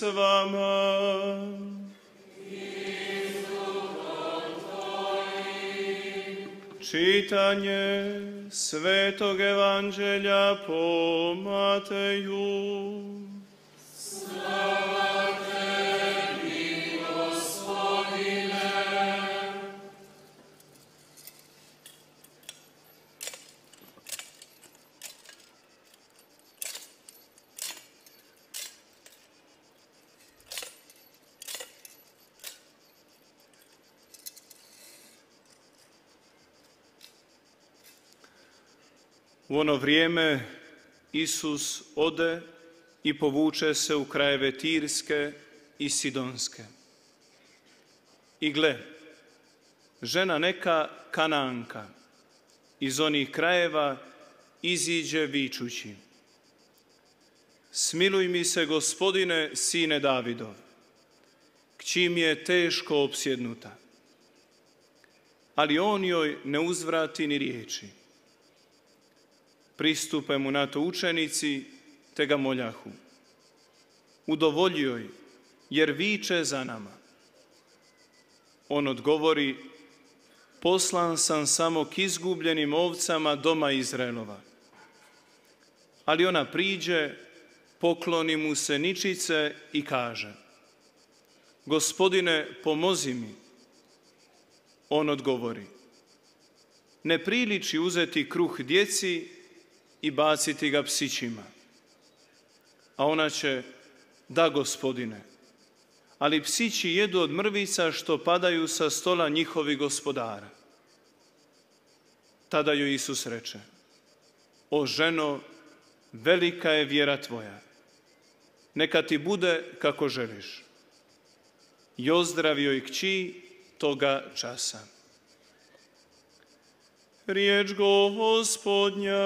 s vama. Čitanje Svetog Evanđelja po Mateju. Slava tebi, Gospodine. U ono vrijeme Isus ode i povuče se u krajeve Tirske i Sidonske. I gle, žena neka Kananka iz onih krajeva iziđe vičući: Smiluj mi se, Gospodine, sine Davidov, kći mi je teško opsjednuta. Ali on joj ne uzvrati ni riječi. Pristupe mu na to učenici, te ga moljahu: Udovolji joj, jer viče za nama. On odgovori: Poslan sam samo k izgubljenim ovcama doma Izraelova. Ali ona priđe, pokloni mu se ničice i kaže: Gospodine, pomozi mi. On odgovori: Ne priliči uzeti kruh djeci i baciti ga psićima. A ona će: Da, Gospodine, ali psići jedu od mrvica što padaju sa stola njihovih gospodara. Tada joj Isus reče: O ženo, velika je vjera tvoja. Neka ti bude kako želiš. I ozdravio joj kći toga časa. Riječ Gospodnja.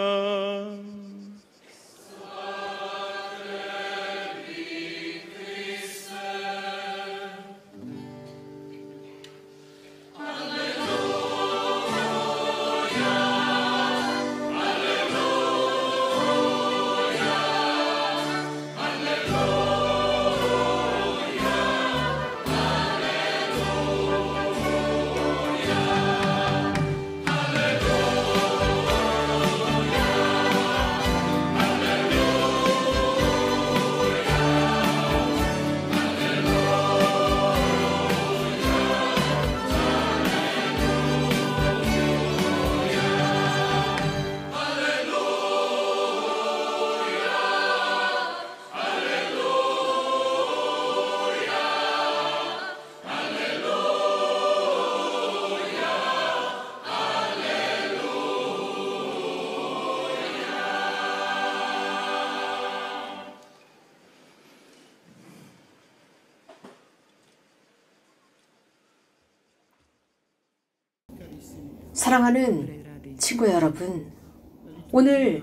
사랑하는 친구 여러분, 오늘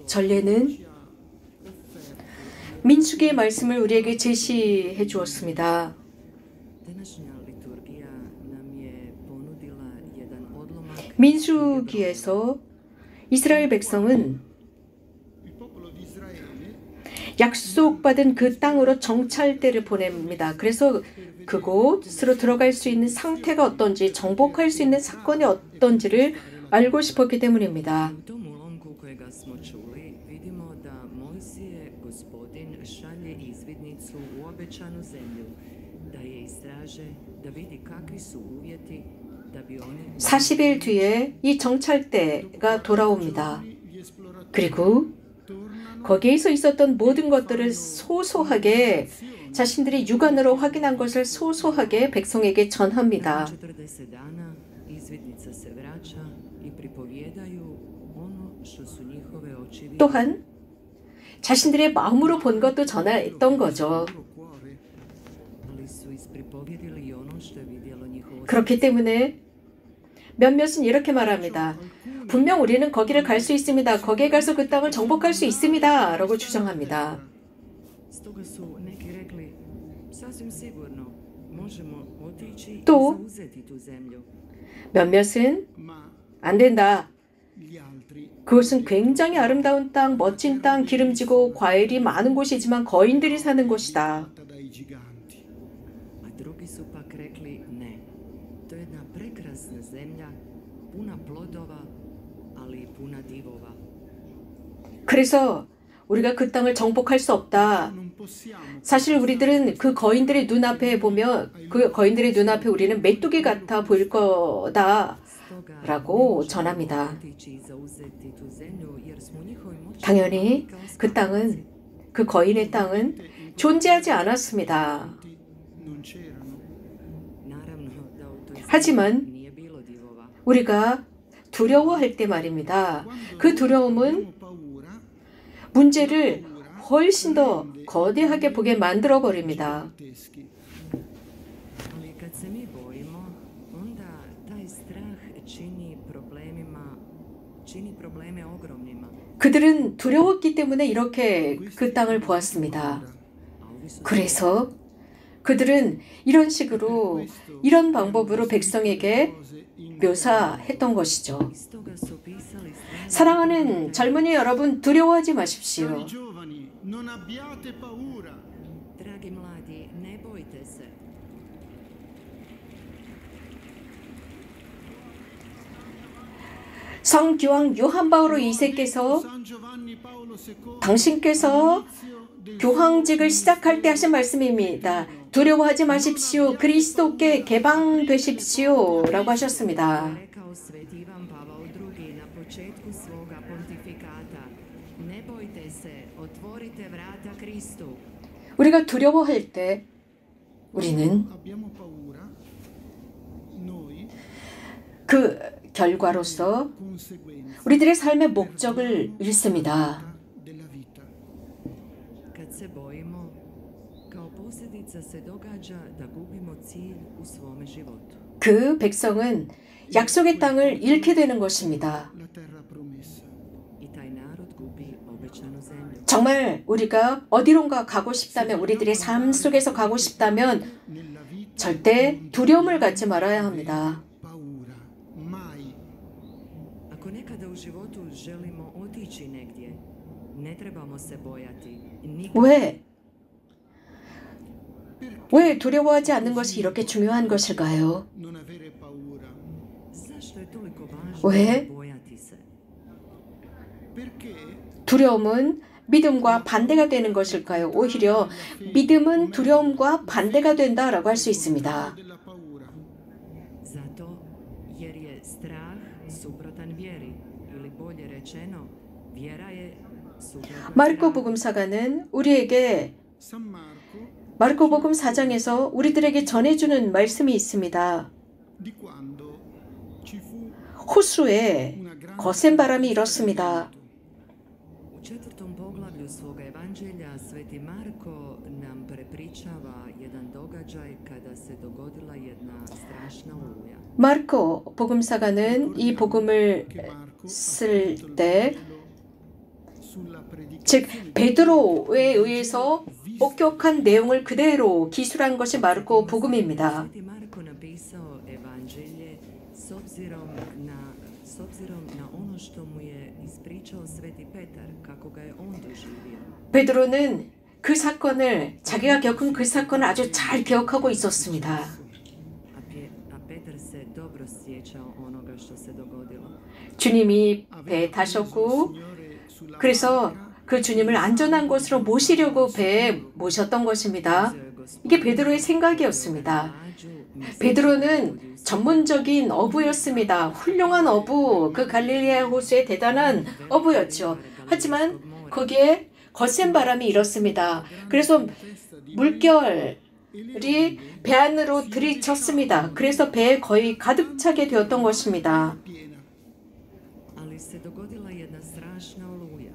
전례는 민수기의 말씀을 우리에게 제시해 주었습니다. 민수기에서 이스라엘 백성은 약속받은 그 땅으로 정찰대를 보냅니다. 그래서 그곳으로 들어갈 수 있는 상태가 어떤지, 정복할 수 있는 사건이 어떤지를 알고 싶었기 때문입니다. (40일) 뒤에 이 정찰대가 돌아옵니다. 그리고 거기에서 있었던 모든 것들을 소소하게, 자신들이 육안으로 확인한 것을 소소하게 백성에게 전합니다. 또한 자신들의 마음으로 본 것도 전했던 거죠. 그렇기 때문에 몇몇은 이렇게 말합니다. 분명 우리는 거기를 갈 수 있습니다. 거기에 가서 그 땅을 정복할 수 있습니다. 라고 주장합니다. 또 몇몇은 안 된다. 그것은 굉장히 아름다운 땅, 멋진 땅, 기름지고 과일이 많은 곳이지만 거인들이 사는 곳이다. giganti. A drugi su pak rekli ne. To je jedna prekrasna zemlja, puna plodova, ali i puna divova. 그래서 우리가 그 땅을 정복할 수 없다. Non possiamo 사실 우리들은 그 거인들의 눈앞에 보면 그 거인들의 눈앞에 우리는 메뚜기 같아 보일 거다. Stoga 라고 ne 전합니다. možemo otići i zauzeti tu zemlju, jer smo u njihovoj moći 당연히 kao 그 땅은 그 거인의 땅은 존재하지 않았습니다. non c'erano. Naravno da u toj 하지만 zemlji nije bilo divova. 우리가 두려워할 때 말입니다. 그 두려움은 Abbiamo paura, 문제를 훨씬 더 거대하게 보게 만들어 버립니다. grotteschi. Ali kad se mi bojimo, onda taj strah čini probleme ogromnima. 그들은 두려웠기 때문에 이렇게 그 땅을 보았습니다. 그래서 그들은 이런 식으로 이런 방법으로 백성에게 묘사했던 것이죠. Stoga su pisali strah 사랑하는 젊은이 여러분, 두려워하지 Cari 마십시오. giovani, non abbiate paura. dragi mladi, ne bojte se. 성교황 요한 바오로 2세께서 San Giovanni Paolo II 당신께서 교황직을 시작할 때 하신 말씀입니다. 두려워하지 마십시오. 그리스도께 개방되십시오. 라고 하셨습니다. Rekao Sveti Ivan Pavao II na početku svoga pontifikata. Ne bojte se, otvorite vrata Kristu. 우리가 두려워할 때 우리는 abbiamo paura, noi 그 결과로서 conseguenza 우리들의 삶의 목적을 잃습니다. della vita. Kad se bojimo, kao posljedica se događa da gubimo cilj u svome životu. 그 백성은 약속의 땅을 잃게 되는 것입니다. La terra promessa. I taj narod gubi obećanu zemlju. 정말 우리가 어디론가 가고 싶다면, 우리들의 삶 속에서 가고 싶다면 Nella vita 절대 두려움을 갖지 말아야 합니다. paura, mai. Ako nekada u životu želimo otići negdje, ne trebamo se bojati. 왜? 왜 두려워하지 않는 것이 이렇게 중요한 것일까요? Non avere paura. Zašto je toliko važno 왜? bojati se? Perché 두려움은 믿음과 반대가 되는 것일까요? 오히려 믿음은 두려움과 반대가 된다라고 할 수 있습니다. della paura. Zato jer je strah suprotan vjeri, ili bolje rečeno, vjera je suprotna 마르코 strahu. 복음사가는 우리에게 San Marco 마르코복음 4장에서 우리들에게 전해주는 말씀이 있습니다. di quando ci fu 호수에 una grande 거센 바람이 일었습니다. U 4. poglavlju svoga evanđelja Sveti Marko nam prepričava jedan događaj kada se dogodila jedna strašna oluja. 마르코 복음사가는 이 복음을 che Marco ha 쓸 scritto il 때, Vangelo sulla 즉 predicazione 베드로에 의해서 목격한 내용을 그대로 기술한 것이 마르코 복음입니다. Sveti Marko napisao evanđelje s obzirom na ono što mu je ispričao Sveti Petar, kako ga je on doživio. 베드로는 그 사건을, 자기가 겪은 그 사건을 아주 잘 기억하고 있었습니다. A Petar se dobro sjećao onoga što se dogodilo. 주님이 aveva 배에 preso il ta셨고 Signore sulla 그래서 barca 그 주님을 안전한 곳으로 모시려고 배에 모셨던 것입니다. 이게 베드로의 생각이었습니다. 베드로는 전문적인 어부였습니다. 훌륭한 어부, 그 갈릴리아 호수의 대단한 어부였죠. 하지만 거기에 거센 바람이 일었습니다. 그래서 물결이 배 안으로 들이쳤습니다. 그래서 배에 거의 가득 차게 되었던 것입니다. piena. Ali se dogodila jedna strašna oluja.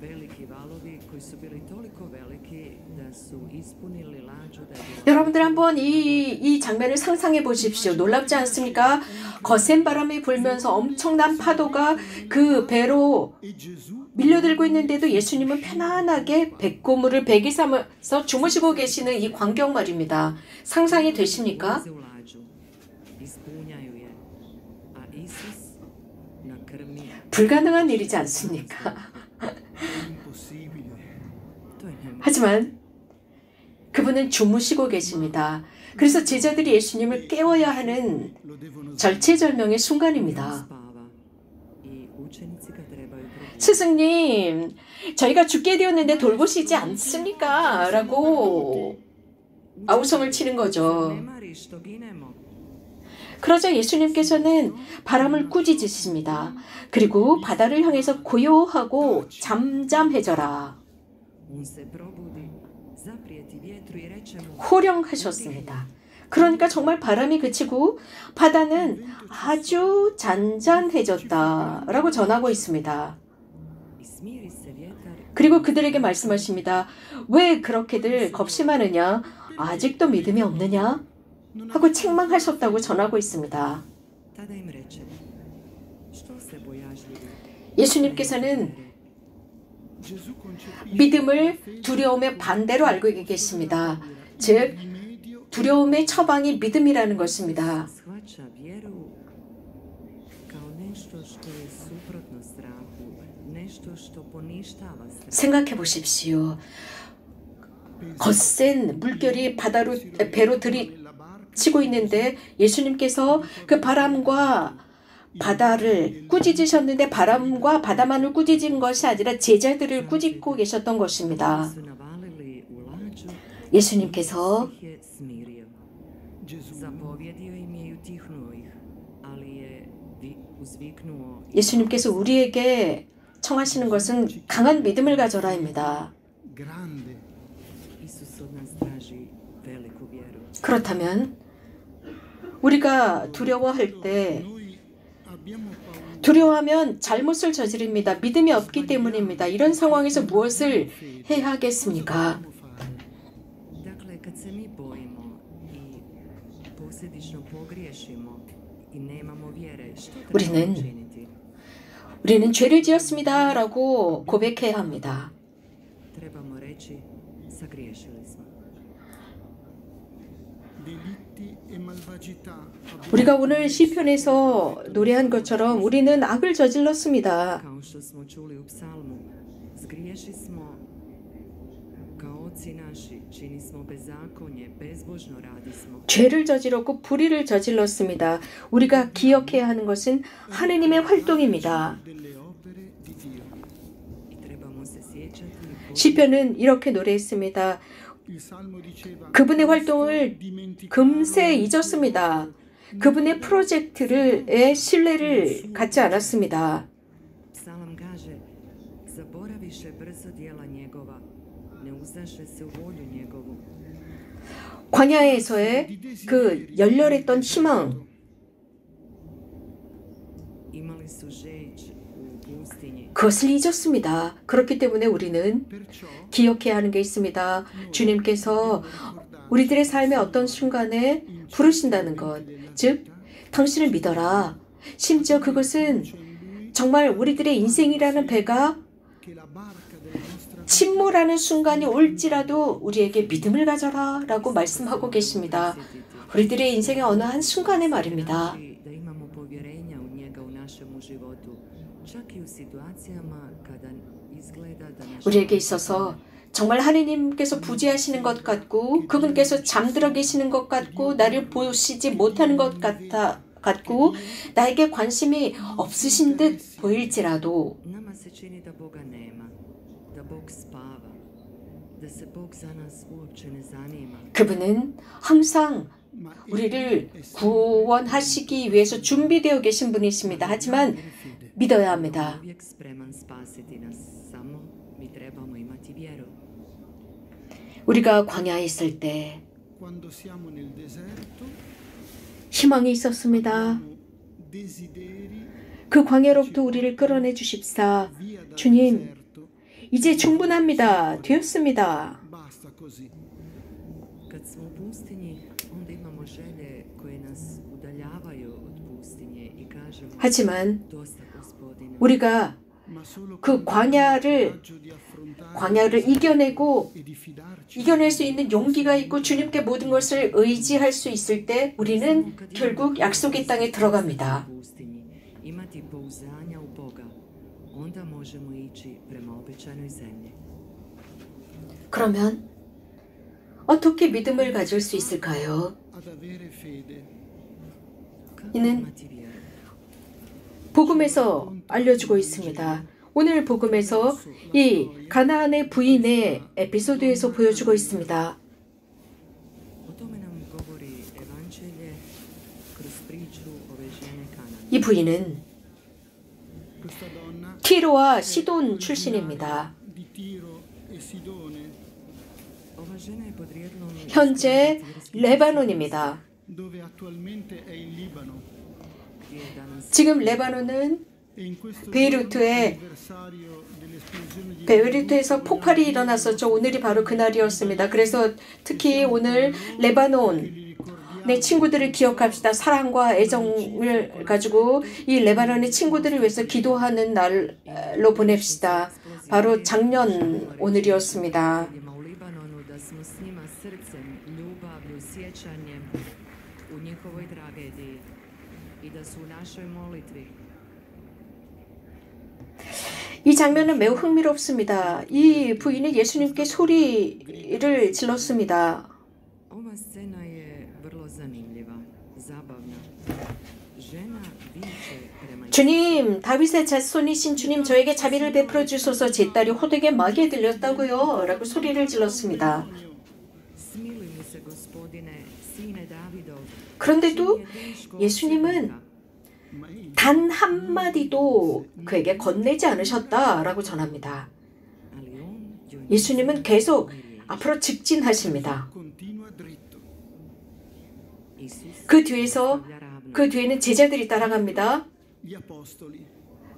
Veliki valovi koji su bili toliko veliki da su ispunili lađu da je bila 여러분들 한번 이 장면을 상상해 보십시오. 놀랍지 않습니까? 거센 바람이 불면서 엄청난 파도가 그 배로 E Gesù 밀려들고 있는데도 예수님은 편안하게 백고무를 배기 삼아서 주무시고 계시는 이 광경 말입니다. 상상이 되십니까? ulaze u lađu. Ispunjaju je. A Isus na krmi. 불가능한 일이지 않습니까? è impossibile. To je nemoguće. 하지만 그분은 주무시고 계십니다. 그래서 제자들이 예수님을 깨워야 하는 lo devono 절체절명의 순간입니다. spava i učenici ga trebaju probuditi. 스승님, 저희가 죽게 되었는데 돌보시지 않습니까? 라고 아우성을 치는 거죠. Ne mari što ginemo. 그러자 예수님께서는 바람을 꾸짖으십니다. 그리고 바다를 향해서 고요하고 잠잠해져라. On se probudi, zaprijeti vjetru i reče mu: 호령하셨습니다. 그러니까 정말 바람이 그치고 바다는 아주 잔잔해졌다라고 전하고 있습니다. I smiri se vjetar 그리고 그들에게 말씀하십니다. 왜 그렇게들 겁심하느냐? 아직도 믿음이 없느냐? 하고 책망하셨다고 전하고 있습니다. tada im reče: Što se bojažljivi? 예수님께서는 Gesù concepisce 믿음을 두려움의 반대로 알고 계십니다. 즉 두려움의 처방이 믿음이라는 것입니다. Shvaća vjeru kao nešto što je suprotno strahu, nešto što poništava strah. 생각해 보십시오. 거센 물결이 배로 들이치고 있는데 예수님께서 그 바람과 바다를 꾸짖으셨는데 바람과 바다만을 꾸짖은 것이 아니라 제자들을 꾸짖고 계셨던 것입니다. Su navalili u lađu, 예수님께서 ih je smirio. Gesù Zapovjedio im je i utihnuo ih, ali je uzviknuo: 예수님께서 우리에게 청하시는 것은 강한 믿음을 가져라입니다. grande. Isus od nas traži veliku vjeru. 그렇다면 우리가 두려워할 때 Noi abbiamo paura 두려워하면 잘못을 저지릅니다. 믿음이 없기 때문입니다. 이런 상황에서 무엇을 해야 하겠습니까? fare. Dakle, kad se mi bojimo i posljedično pogriješimo i nemamo vjere, što trebamo 우리는 učiniti? 우리는 죄를 지었습니다. 라고 고백해야 합니다. Trebamo reći: sagriješili smo. Delitti e malvagità abbiamo 우리가 오늘 시편에서 노래한 것처럼 우리는 악을 저질렀습니다. Kao što smo čuli u psalmu, zgriješi smo kao oci naši, čini smo bezakonje, bezbožno radismo. 죄를 저질렀고 불의를 저질렀습니다. 우리가 기억해야 하는 것은 하느님의 활동입니다. delle opere di Dio. I trebamo se sjećati i 시편은 이렇게 노래했습니다. Il salmo diceva 그분의 활동을 dimenticare 금세 잊었습니다. 그분의 프로젝트의 신뢰를 갖지 않았습니다. psalam kaže: zaboraviše brzo djela njegova, ne uzdaše se u volju njegovu. 광야에서의 그 열렬했던 희망, Imali su žeđ u pustinji. 그것을 잊었습니다. 그렇기 때문에 우리는 perciò 기억해야 하는 게 있습니다. 주님께서 우리들의 삶의 어떤 순간에 부르신다는 것, 즉 당신을 믿어라. 심지어 그것은 정말 우리들의 인생이라는 배가 che la barca della nostra 침몰하는 순간이 올지라도 우리에게 믿음을 가져라 라고 말씀하고 계십니다. 우리들의 인생의 어느 한 순간에 말입니다. Da imamo povjerenja u njega u našemu životu, čak i u situacijama kada izgleda da naš 우리에게 있어서 정말 하느님께서 부재하시는 것 같고 그분께서 잠들어 계시는 것 같고 나를 보시지 못하는 것 같고 나에게 관심이 없으신 듯 보일지라도 nama se čini da Boga nema, da Bog spava, da se Bog za nas uopće ne zanima. 그분은 항상 ma 우리를 구원하시기 위해서 준비되어 계신 분이십니다. 하지만 믿어야 합니다. Uvijek spreman spasiti nas, samo mi trebamo imati vjeru. 우리가 광야에 있을 때 quando siamo nel deserto 희망이 있었습니다. desideri 그 광야로부터 우리를 끌어내 주십사. via dal 주님, deserto 이제 충분합니다. 되었습니다. basta così. Kad smo u pustinji, onda imamo želje koje nas udaljavaju od pustinje i kažemo: 하지만 dosta, Gospodine. 우리가 Ma solo 그 광야를 di affrontare 광야를 이겨내고 e di fidarci 이겨낼 수 있는 용기가 있고 주님께 모든 것을 의지할 수 있을 때 우리는 결국 약속의 땅에 들어갑니다. u pustinji, imati pouzdanja u Boga, onda možemo ići prema obećanoj zemlji. 그러면 어떻게 믿음을 가질 수 있을까요? ad avere fede. Kako 이는 imati vjeru? 복음에서 알려주고 있습니다. 오늘 복음에서 이 가나안의 부인의 에피소드에서 보여주고 있습니다. O tome nam govori evanđelje kroz priču ove žene Kanane. 이 부인은 Questa donna 티로와 시돈 출신입니다. di Tiro e Sidone, Ova žena je podrijetlom iz 현재 Tirske, 레바논입니다. dove attualmente è il Libano. gdje je danas 지금 레바논은 E in questo 베이루트에 anniversario dell'esplosione di 베이루트에서 폭발이 일어났었죠. 오늘이 바로 그날이었습니다. 그래서 특히 오늘 레바논 내 친구들을 기억합시다. 사랑과 애정을 가지고 이 레바논의 친구들을 위해서 기도하는 날로 보냅시다. 바로 작년 오늘이었습니다. ljudima u Libanonu, da smo s njima srcem, ljubavlju, sjećanjem u njihovoj tragediji i da su u našoj molitvi. 이 장면은 매우 흥미롭습니다. 이 부인은 예수님께 소리를 질렀습니다. Ova scena je vrlo zanimljiva, zabavna. Žena viče prema 주님, 다윗의 자손이신 주님, 저에게 자비를 베풀어 주소서. 제 딸이 호되게 마귀에 들렸다고요. 라고 소리를 질렀습니다. Smiluj mi se, gospodine, sine Davidov. 그런데도 Čini je teško 예수님은 osjetnika. 단 한마디도 그에게 건네지 않으셨다라고 전합니다. Ali on joj 예수님은 계속 앞으로 직진하십니다. continua dritto. Isus 그 뒤에서 stavlja ravno. 그 뒤에는 제자들이 따라갑니다. Gli apostoli.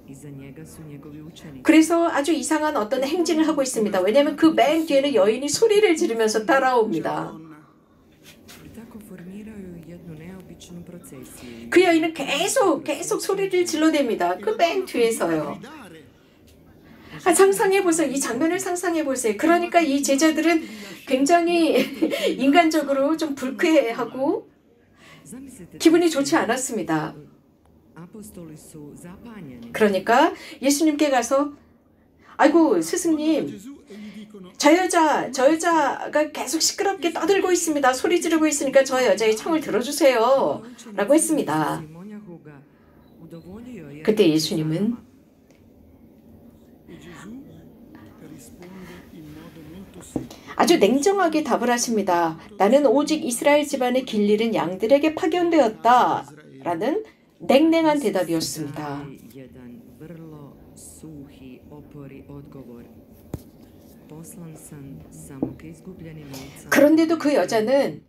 Iza njega su njegovi učenici. 그래서 아주 이상한 어떤 행진을 하고 있습니다. 왜냐하면 그 맨 뒤에는 여인이 소리를 지르면서 따라옵니다. Donna. I tako formiraju jednu neobičnu procesiju. 그 여인은 계속 소리를 질러댑니다. 그 맨 뒤에서요. Gridare. 상상해보세요. 이 장면을 상상해보세요. 그러니까 이 제자들은 굉장히 인간적으로 좀 불쾌하고 Zamislite, 기분이 좋지 않았습니다. apostoli su zapanjeni. 그러니까 예수님께 가서 아이고 스승님, Gesù e gli dicono 저 여자가 계속 시끄럽게 떠들고 있습니다. 소리 지르고 있으니까 저 여자의 청을 들어주세요. 라고 했습니다. Simonjahu ga udovoljio jer 그때 je 예수님은 sama. e Gesù risponde in modo molto secco. 아주 냉정하게 답을 하십니다. 나는 오직 이스라엘 집안의 길 잃은 양들에게 파견되었다. 라는 냉랭한 대답이었습니다. Daje jedan vrlo suhi, opori odgovor. Poslan sam samo k izgubljenim ovcama. 그런데도 그 여자는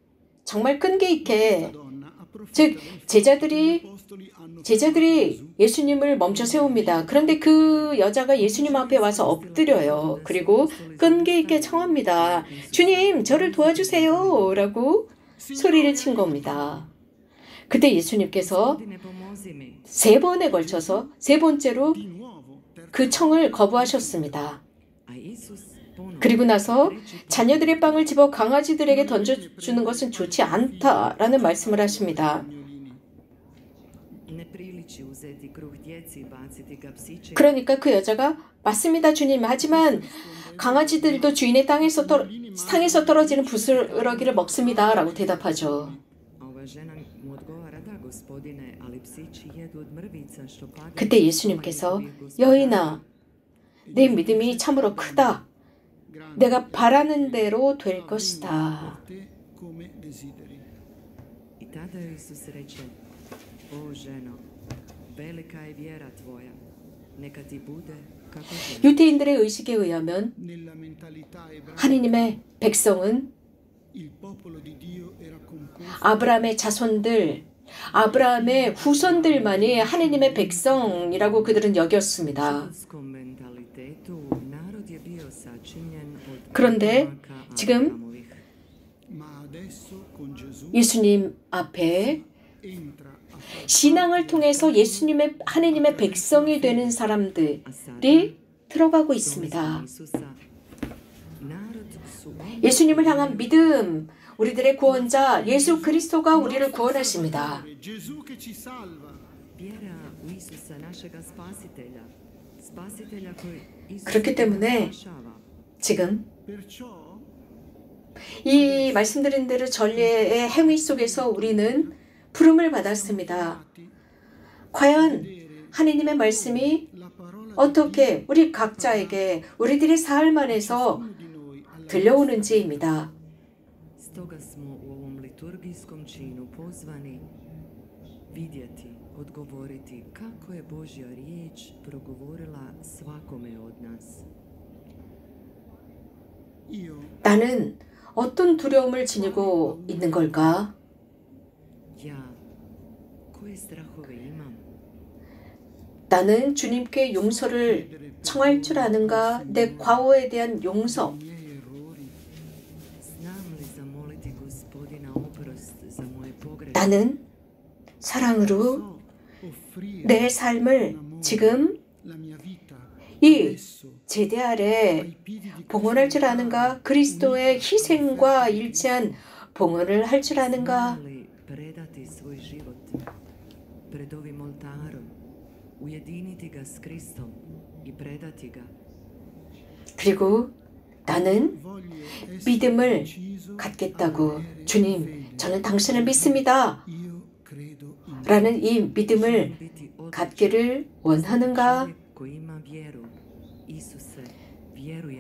정말 끈기 있게 Donna approfitta 즉 del fatto che gli 제자들이 apostoli hanno 제자들이 예수님을 멈춰 세웁니다. 그런데 그 여자가 예수님 앞에 와서 엎드려요. 그리고 끈기 있게 청합니다. 주님, 저를 도와주세요. 라고 소리를 친 겁니다. 그때 예수님께서 Gospodine, pomozi mi. 3번에 걸쳐서 3번째로 di nuovo per 그 청을 거부하셨습니다. A Isus ponovo 그리고 나서 treći put 자녀들의 빵을 집어 강아지들에게 던져주는 것은 좋지 않다라는 말씀을 하십니다. cagnolini. ne priliči uzeti kruh djeci i baciti ga psiće. 그러니까 그 여자가 맞습니다 주님. 하지만 강아지들도 주인의 상에서 떨어지는 부스러기를 먹습니다. 라고 대답하죠. A ova žena mu odgovara, da gospodine, ali psići jedu od mrvica što padaju. 그때 예수님께서 여인아, 내 믿음이 참으로 크다. Grande 내가 바라는 대로 될 것이다. per te come desideri. I tada joj Isus reče, o ženo, velika je vjera tvoja, neka ti bude kako želiš. 유대인들의 의식에 의하면 Nella mentalità ebraica 하느님의 백성은 il popolo di Dio era composto 아브라함의 자손들, 아브라함의 후손들만이 하느님의 백성이라고 그들은 여겼습니다. Židovskom mentalitetu narod je bio sačinjen od 그런데 potomaka 지금 Abrahamovih. ma adesso con Gesù 예수님 앞에 entra a far 신앙을 통해서 하느님의 백성이 되는 사람들이 들어가고 있습니다. Isusa, narod su 예수님을 향한 믿음, 우리들의 구원자 예수 그리스도가 우리를 구원하십니다. Gesù che ci salva. vjera u Isusa, našega spasitelja. Spasitelja koji Isus 그렇기 때문에 spašava. 지금 Perciò 이 말씀드린 대로 전례의 행위 속에서 우리는 부름을 받았습니다. 과연 하느님의 말씀이 어떻게 우리 각자에게 우리들의 삶 안에서 들려오는지입니다. Stoga smo u ovom liturgijskom činu pozvani vidjeti, odgovoriti kako je Božja riječ progovorila svakome od nas. 나는 어떤 두려움을 지니고 있는 걸까? Ja, koje strahove imam? 나는 주님께 용서를 청할 줄 아는가? 내 과오에 대한 용서. Znam li zamoliti Gospodina oprost za moje pogreške? 나는 사랑으로 내 삶을 지금 이 제대 아래 봉헌할 줄 아는가? 그리스도의 희생과 일치한 봉헌을 할 줄 아는가? Znam li predati svoj život pred ovim oltarom, ujediniti ga s Kristom i predati ga? 그리고 나는 믿음을 갖겠다고 주님, 저는 당신을 믿습니다. 라는 이 믿음을 갖기를 원하는가?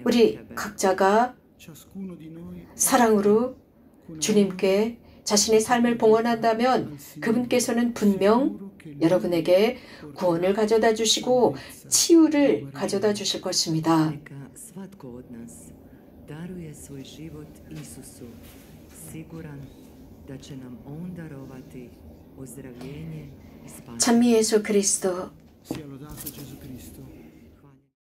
우리 각자가 사랑으로 주님께 자신의 삶을 봉헌한다면 그분께서는 분명 여러분에게 구원을 가져다 주시고 치유를 가져다 주실 것입니다. daruje svoj život Isusu, siguran da će nam on darovati ozdravljenje i spasenje. 찬미 예수 그리스도 Sia lodato Gesù Cristo.